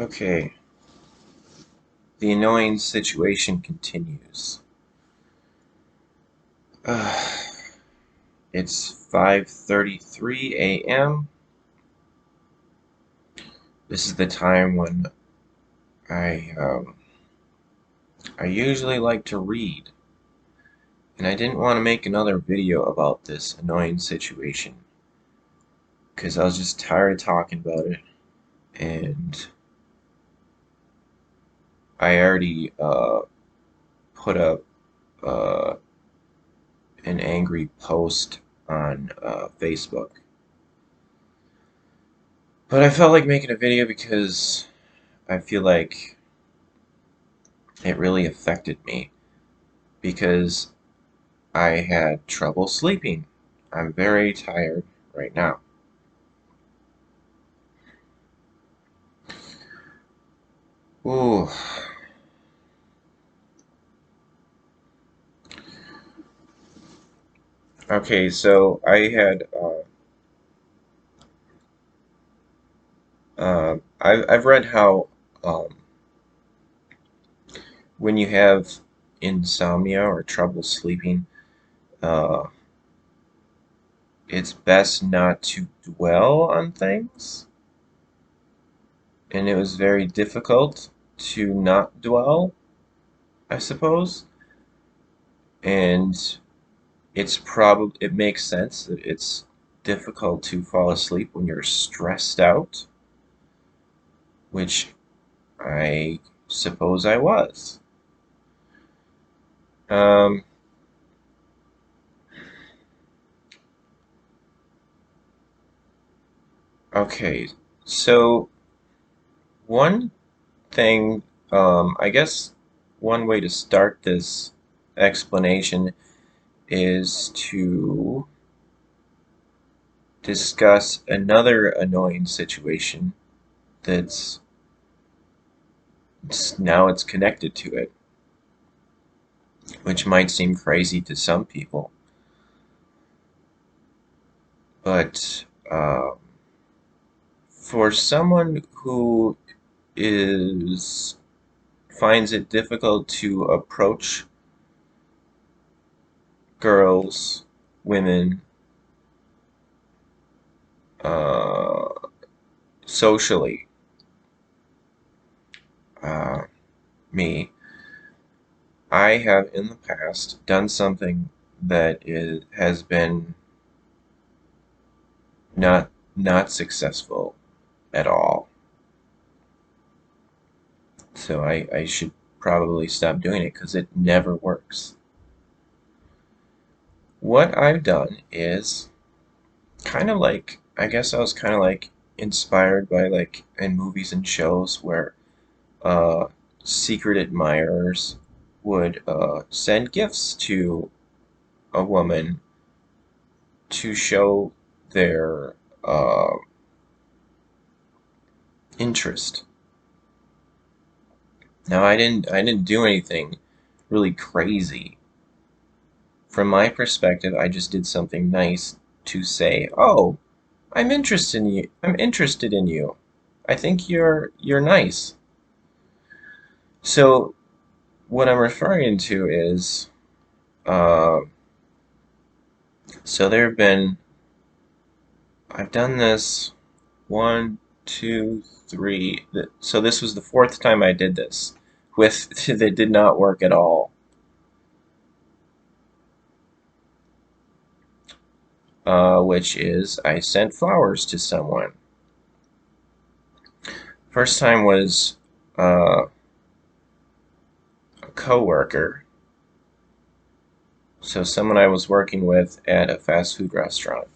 Okay, the annoying situation continues. Uh, it's 5:33 a.m. This is the time when I I usually like to read, and I didn't want to make another video about this annoying situation because I was just tired of talking about it, and I already put up uh, an angry post on Facebook. But I felt like making a video because I feel like it really affected me because I had trouble sleeping. I'm very tired right now. Ooh. Okay, so I had I've read how um, when you have insomnia or trouble sleeping, uh, it's best not to dwell on things, and it was very difficult to not dwell, I suppose. And it makes sense that it's difficult to fall asleep when you're stressed out, which I suppose I was. Um, okay, so one thing, I guess one way to start this explanation is to discuss another annoying situation that's now it's connected to it, which might seem crazy to some people, but for someone who is finds it difficult to approach girls, women, uh, socially, uh, me, I have in the past done something has been not successful at all. So I should probably stop doing it because it never works. What I've done is kind of like, I guess I was kind of like inspired by like in movies and shows where uh, secret admirers would send gifts to a woman to show their uh, interest. Now I didn't do anything really crazy. From my perspective, I just did something nice to say, "Oh, I'm interested in you. I'm interested in you. I think you're nice." So what I'm referring to is, uh, so there have been, I've done this one, two, three. So this was the fourth time I did this with that did not work at all. Which is I sent flowers to someone. First time was uh, a coworker, so someone I was working with at a fast food restaurant.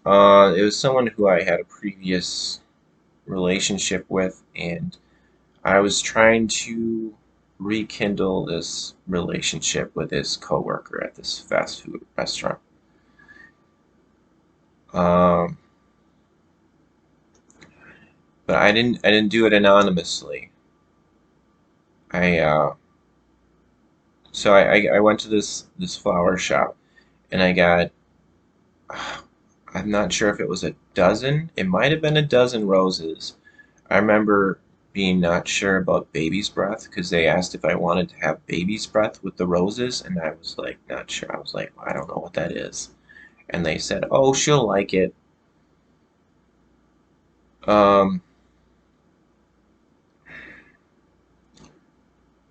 It was someone who I had a previous relationship with, and I was trying to rekindle this relationship with this coworker at this fast food restaurant. Um, but I didn't do it anonymously. I so I went to this flower shop and I got I'm not sure if it was a dozen. It might have been a dozen roses. I remember being not sure about baby's breath because they asked if I wanted to have baby's breath with the roses, and I was like, not sure. I was like, I don't know what that is. And they said, oh, she'll like it. Um,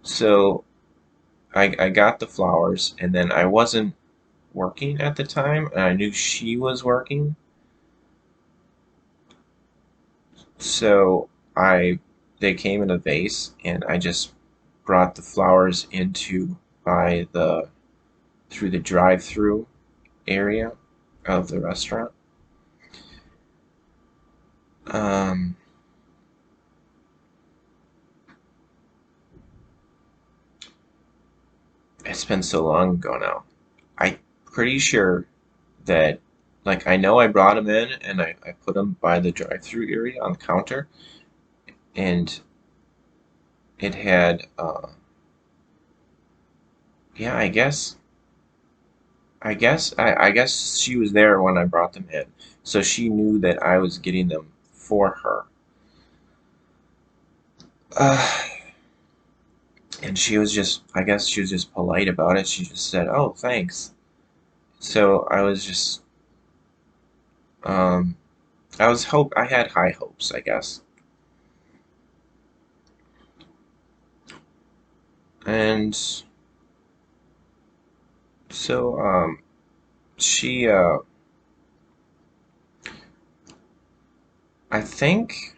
so I got the flowers, and then I wasn't working at the time, and I knew she was working. So I they came in a vase, and I just brought the flowers into by the through the drive-through area of the restaurant. Um, it's been so long ago now. I'm pretty sure that, like, I know I brought them in and I put them by the drive-through area on the counter, and it had, yeah, I guess she was there when I brought them in, so she knew that I was getting them for her. Uh, and she was just, I guess she was just polite about it. She just said, "Oh, thanks." So I was just, um, I had high hopes, I guess. And so, she, I think,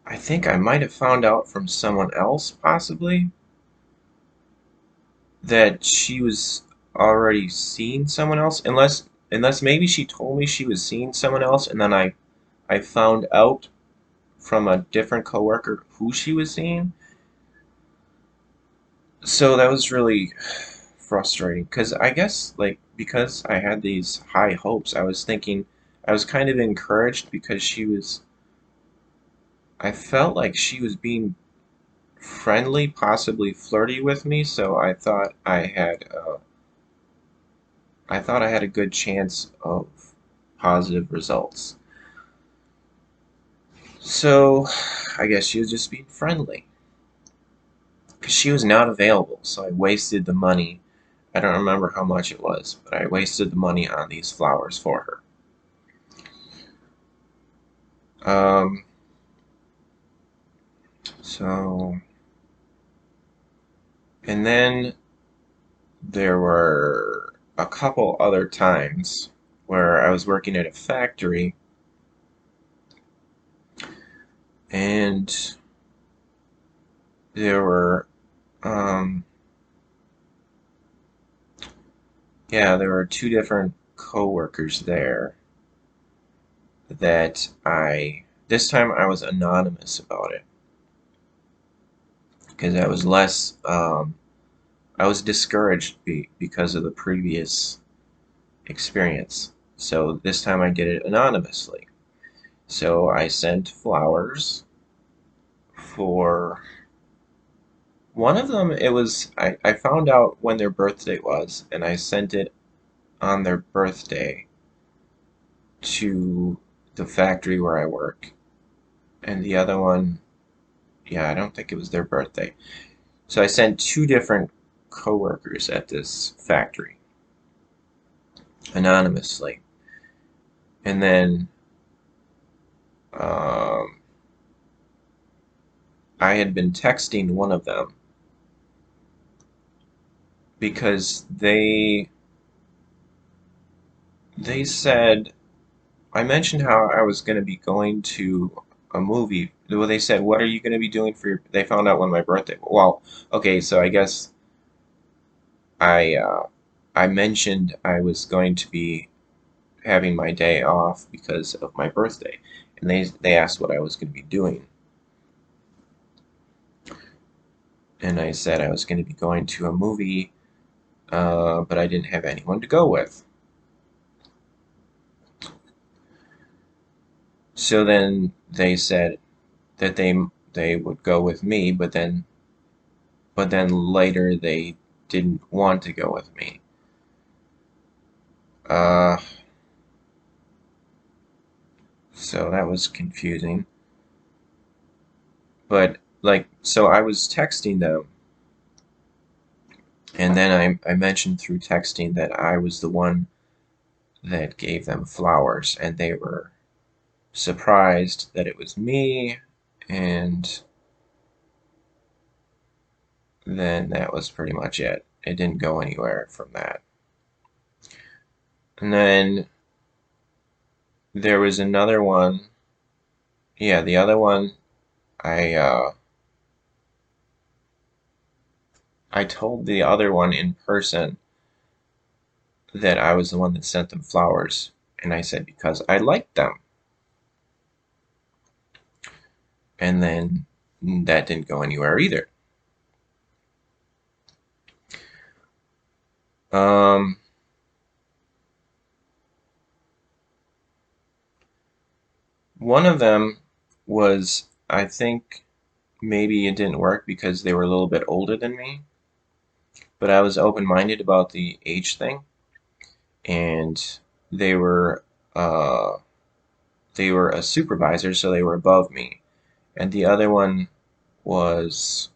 I think I might have found out from someone else, possibly, that she was already seeing someone else, unless maybe she told me she was seeing someone else, and then I found out from a different coworker who she was seeing. So that was really frustrating because I guess like because I had these high hopes, I was thinking I was kind of encouraged because I felt like she was being friendly, possibly flirty with me, so I thought I had a good chance of positive results. So I guess she was just being friendly because she was not available, so I wasted the money. I don't remember how much it was, but I wasted the money on these flowers for her. So, and then there were a couple other times where I was working at a factory and there were, um, yeah, there were two different coworkers there that this time I was anonymous about it because I was discouraged because of the previous experience. So this time I did it anonymously. So I sent flowers for one of them. I found out when their birthday was, and I sent it on their birthday to the factory where I work. And the other one, yeah, I don't think it was their birthday. So I sent two different coworkers at this factory anonymously. And then um, I had been texting one of them because they said I mentioned how I was going to be going to a movie. Well, they said, "What are you going to be doing for your?" They found out when my birthday. Well, okay, so I guess I I mentioned I was going to be having my day off because of my birthday, and they asked what I was going to be doing, and I said I was going to be going to a movie, but I didn't have anyone to go with. So then they said that they would go with me, but then later they didn't want to go with me. Uh, So that was confusing. But like, so I was texting them, and then I mentioned through texting that I was the one that gave them flowers, and they were surprised that it was me, and then that was pretty much it. It didn't go anywhere from that. And then there was another one. Yeah, the other one, I uh, I told the other one in person that I was the one that sent them flowers, and I said because I liked them. And then that didn't go anywhere either. Um, One of them was, I think maybe it didn't work because they were a little bit older than me, but I was open-minded about the age thing, and they were uh, they were a supervisor, so they were above me, and the other one was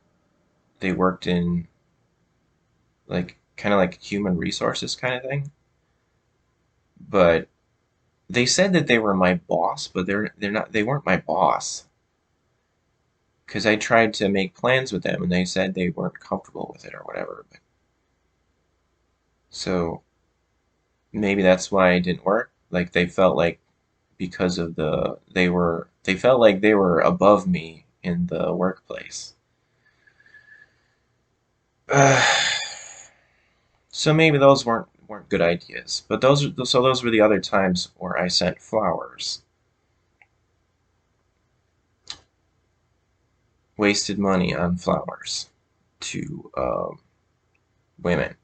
they worked in like kind of like human resources kind of thing, but they said that they were my boss, but they're not they weren't my boss because I tried to make plans with them and they said they weren't comfortable with it or whatever. So maybe that's why it didn't work. Like they felt like because of they felt like they were above me in the workplace. So maybe those weren't good ideas. But those were the other times where I sent flowers. Wasted money on flowers to women.